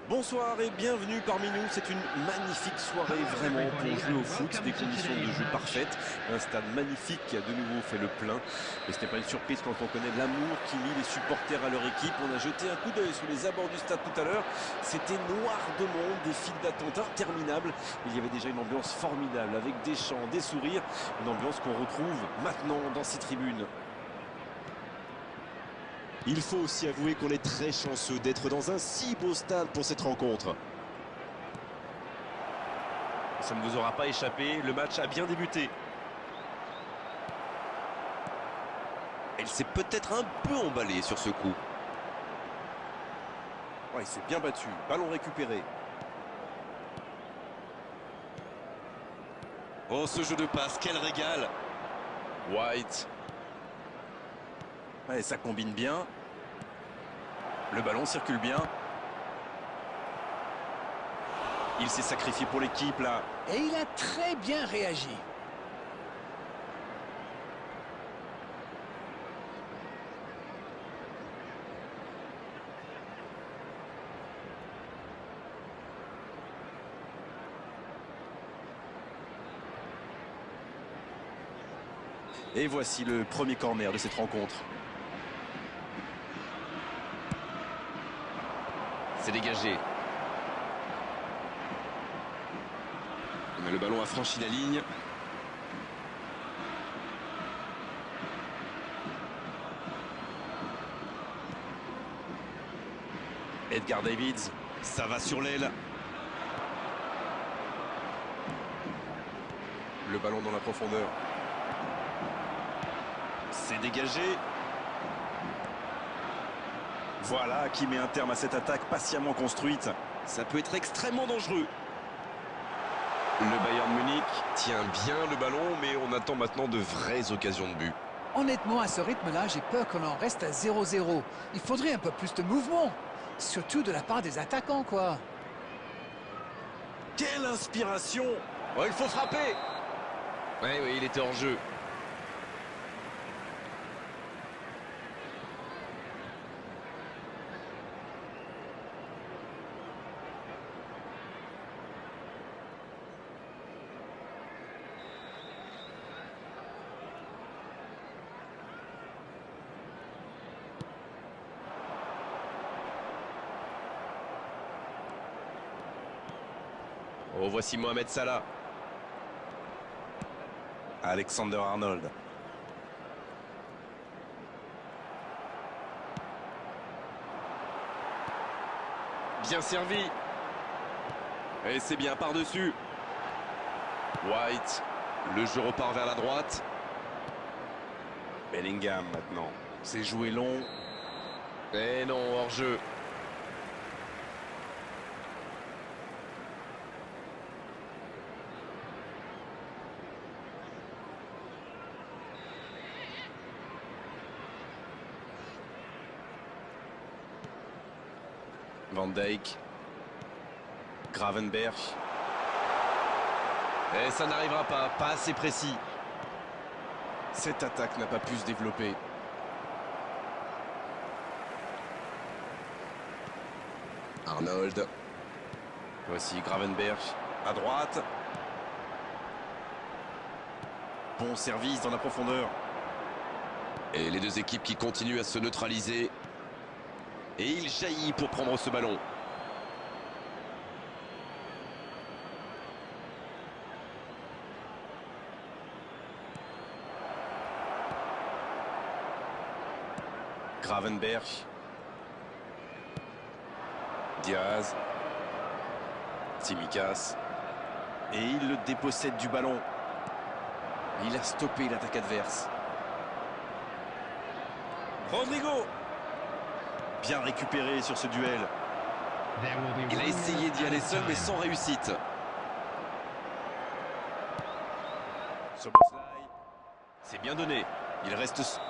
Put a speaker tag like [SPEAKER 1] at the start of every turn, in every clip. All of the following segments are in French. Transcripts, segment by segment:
[SPEAKER 1] Bonsoir et bienvenue parmi nous. C'est une magnifique soirée vraiment pour jouer au foot, des conditions de jeu parfaites, un stade magnifique qui a de nouveau fait le plein. Et ce n'est pas une surprise quand on connaît l'amour qui lie les supporters à leur équipe. On a jeté un coup d'œil sur les abords du stade tout à l'heure. C'était noir de monde, des files d'attente interminables. Il y avait déjà une ambiance formidable avec des chants, des sourires, une ambiance qu'on retrouve maintenant dans ces tribunes.
[SPEAKER 2] Il faut aussi avouer qu'on est très chanceux d'être dans un si beau stade pour cette rencontre.
[SPEAKER 1] Ça ne vous aura pas échappé, le match a bien débuté.
[SPEAKER 2] Elle s'est peut-être un peu emballée sur ce coup.
[SPEAKER 1] Ouais, il s'est bien battu, ballon récupéré.
[SPEAKER 2] Oh, ce jeu de passe, quel régal!
[SPEAKER 1] White. Ouais, ça combine bien. Le ballon circule bien. Il s'est sacrifié pour l'équipe là.
[SPEAKER 3] Et il a très bien réagi.
[SPEAKER 1] Et voici le premier corner de cette rencontre.
[SPEAKER 2] C'est dégagé. Mais le ballon a franchi la ligne.
[SPEAKER 1] Edgar Davids.
[SPEAKER 2] Ça va sur l'aile.
[SPEAKER 1] Le ballon dans la profondeur. C'est dégagé. Voilà qui met un terme à cette attaque patiemment construite.
[SPEAKER 2] Ça peut être extrêmement dangereux. Le Bayern Munich tient bien le ballon, mais on attend maintenant de vraies occasions de but.
[SPEAKER 3] Honnêtement, à ce rythme-là, j'ai peur qu'on en reste à 0-0. Il faudrait un peu plus de mouvement. Surtout de la part des attaquants, quoi.
[SPEAKER 1] Quelle inspiration!
[SPEAKER 2] Oh, il faut frapper! Oui, il était hors jeu. Oh, voici Mohamed Salah.
[SPEAKER 1] Alexander Arnold.
[SPEAKER 2] Bien servi. Et c'est bien par-dessus. White. Le jeu repart vers la droite.
[SPEAKER 1] Bellingham maintenant. C'est joué long.
[SPEAKER 2] Et non, hors jeu.
[SPEAKER 1] Van Dijk. Gravenberch.
[SPEAKER 2] Et ça n'arrivera pas assez précis.
[SPEAKER 1] Cette attaque n'a pas pu se développer.
[SPEAKER 2] Arnold.
[SPEAKER 1] Voici Gravenberch à droite. Bon service dans la profondeur.
[SPEAKER 2] Et les deux équipes qui continuent à se neutraliser. Et il jaillit pour prendre ce ballon.
[SPEAKER 1] Gravenberch. Diaz. Tsimikas. Et il le dépossède du ballon. Il a stoppé l'attaque adverse. Rodrigo. Bien récupéré sur ce duel.
[SPEAKER 2] Il a essayé d'y aller seul mais sans réussite.
[SPEAKER 1] Szoboszlai.
[SPEAKER 2] C'est bien donné. Il reste...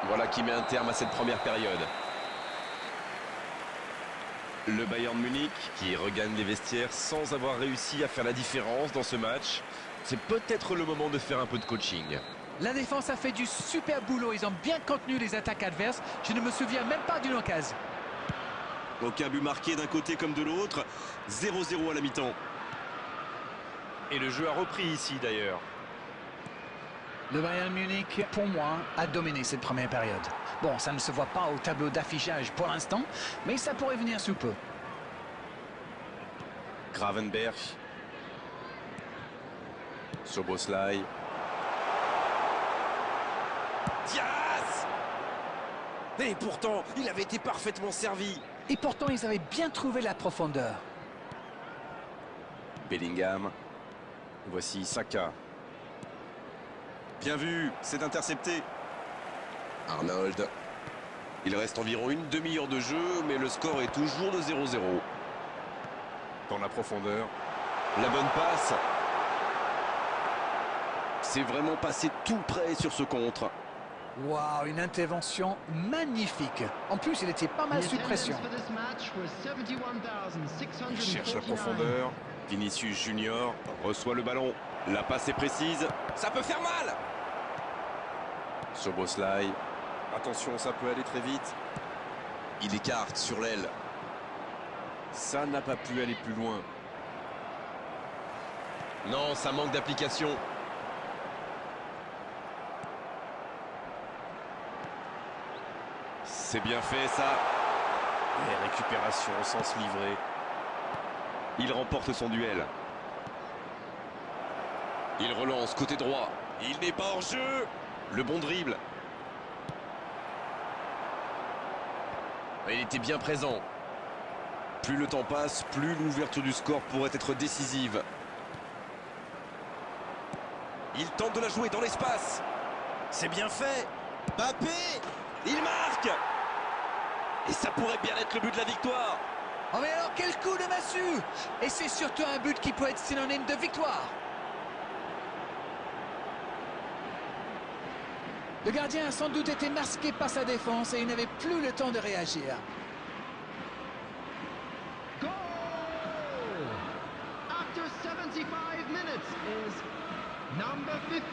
[SPEAKER 2] Voilà qui met un terme à cette première période. Le Bayern Munich qui regagne les vestiaires sans avoir réussi à faire la différence dans ce match. C'est peut-être le moment de faire un peu de coaching.
[SPEAKER 3] La défense a fait du super boulot. Ils ont bien contenu les attaques adverses. Je ne me souviens même pas d'une occasion.
[SPEAKER 1] Aucun but marqué d'un côté comme de l'autre. 0-0 à la mi-temps.
[SPEAKER 2] Et le jeu a repris ici d'ailleurs.
[SPEAKER 3] Le Bayern Munich, pour moi, a dominé cette première période. Bon, ça ne se voit pas au tableau d'affichage pour l'instant, mais ça pourrait venir sous peu.
[SPEAKER 1] Gravenberch. Szoboszlai. Diaz! Et pourtant, il avait été parfaitement servi.
[SPEAKER 3] Et pourtant, ils avaient bien trouvé la profondeur.
[SPEAKER 1] Bellingham. Voici Saka. Bien vu, c'est intercepté. Arnold. Il reste environ une demi-heure de jeu, mais le score est toujours de 0-0. Dans la profondeur. La bonne passe. C'est vraiment passé tout près sur ce contre.
[SPEAKER 3] Waouh, une intervention magnifique. En plus, il était pas mal sous pression.
[SPEAKER 1] Il cherche la profondeur. Vinicius Junior reçoit le ballon. La passe est précise. Ça peut faire mal. Szoboszlai. Attention, ça peut aller très vite. Il écarte sur l'aile. Ça n'a pas pu aller plus loin.
[SPEAKER 2] Non, ça manque d'application.
[SPEAKER 1] C'est bien fait ça. Et récupération au sens livré.
[SPEAKER 2] Il remporte son duel.
[SPEAKER 1] Il relance côté droit. Il n'est pas hors jeu. Le bon dribble.
[SPEAKER 2] Il était bien présent.
[SPEAKER 1] Plus le temps passe, plus l'ouverture du score pourrait être décisive. Il tente de la jouer dans l'espace. C'est bien fait. Mbappé, il marque. Et ça pourrait bien être le but de la victoire.
[SPEAKER 3] Oh mais alors, quel coup de massue! Et c'est surtout un but qui peut être synonyme de victoire. Le gardien a sans doute été masqué par sa défense et il n'avait plus le temps de réagir.
[SPEAKER 4] Goal! After 75 minutes is number 15,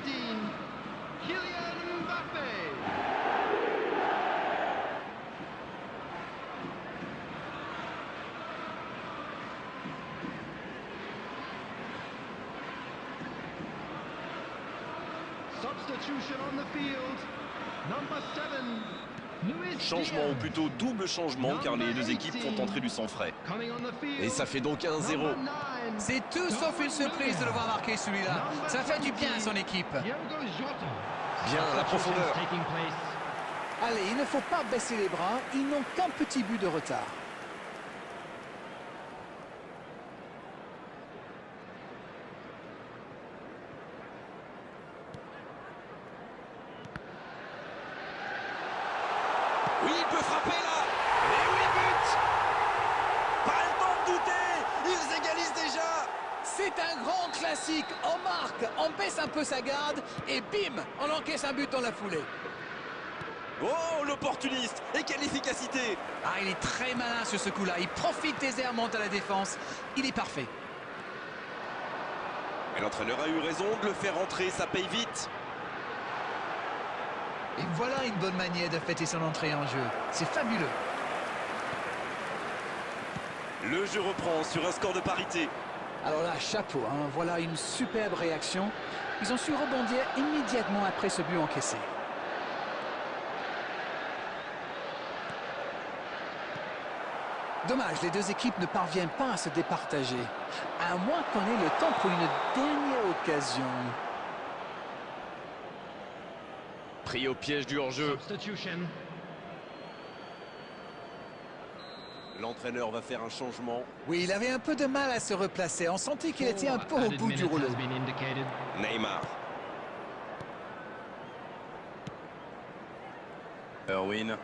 [SPEAKER 4] Kylian Mbappé. Substitution on the field. Number 7, Luis
[SPEAKER 2] Changement,
[SPEAKER 4] Diaz.
[SPEAKER 2] ou plutôt double changement, car les deux équipes font entrer du sang frais.
[SPEAKER 4] Coming on the field.
[SPEAKER 2] Et ça fait donc 1-0.
[SPEAKER 4] Number 9,
[SPEAKER 3] C'est tout sauf une surprise de le voir marquer celui-là. Ça fait du bien à son équipe.
[SPEAKER 4] Diogo Jota.
[SPEAKER 2] Bien, la profondeur.
[SPEAKER 4] Taking place.
[SPEAKER 3] Allez, il ne faut pas baisser les bras. Ils n'ont qu'un petit but de retard.
[SPEAKER 1] Oui, il peut frapper là. Et oui, but. Pas le temps de douter. Ils égalisent déjà.
[SPEAKER 3] C'est un grand classique. On marque, on baisse un peu sa garde et bim, on encaisse un but dans la foulée.
[SPEAKER 1] Oh, l'opportuniste. Et quelle efficacité.
[SPEAKER 3] Ah, il est très malin sur ce coup-là. Il profite des airs, monte à la défense. Il est parfait.
[SPEAKER 1] Et l'entraîneur a eu raison de le faire entrer. Ça paye vite.
[SPEAKER 3] Et voilà une bonne manière de fêter son entrée en jeu. C'est fabuleux.
[SPEAKER 1] Le jeu reprend sur un score de parité.
[SPEAKER 3] Alors là, chapeau, hein. Voilà une superbe réaction. Ils ont su rebondir immédiatement après ce but encaissé. Dommage, les deux équipes ne parviennent pas à se départager. À moins qu'on ait le temps pour une dernière occasion.
[SPEAKER 2] Pris au piège du hors-jeu.
[SPEAKER 4] Substitution.
[SPEAKER 1] L'entraîneur va faire un changement.
[SPEAKER 3] Oui, il avait un peu de mal à se replacer. On sentait qu'il était un peu au bout du rouleau.
[SPEAKER 1] Neymar. Erwin.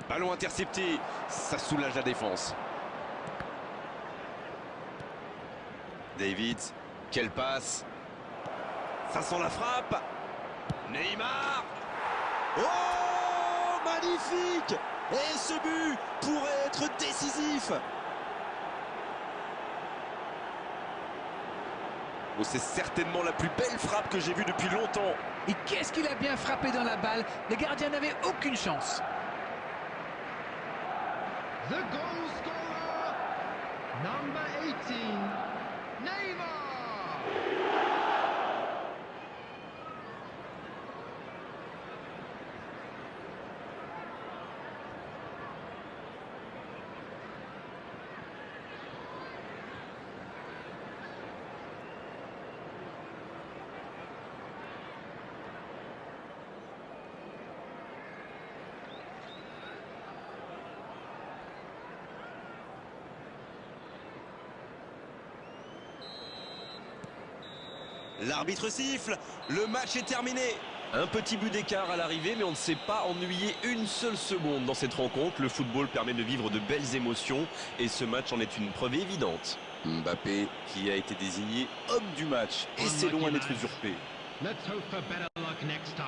[SPEAKER 1] Ballon intercepté. Ça soulage la défense. David. Quelle passe. Ça sent la frappe. Neymar. Oh, magnifique. Et ce but pourrait être décisif. Oh, c'est certainement la plus belle frappe que j'ai vue depuis longtemps.
[SPEAKER 3] Et qu'est-ce qu'il a bien frappé dans la balle. Les gardiens n'avaient aucune chance.
[SPEAKER 4] The goal scorer, number 18, Neymar.
[SPEAKER 1] L'arbitre siffle, le match est terminé.
[SPEAKER 2] Un petit but d'écart à l'arrivée, mais on ne s'est pas ennuyé une seule seconde dans cette rencontre. Le football permet de vivre de belles émotions et ce match en est une preuve évidente.
[SPEAKER 1] Mbappé qui a été désigné homme du match et c'est loin d'être usurpé.
[SPEAKER 4] Let's hope for better luck next time.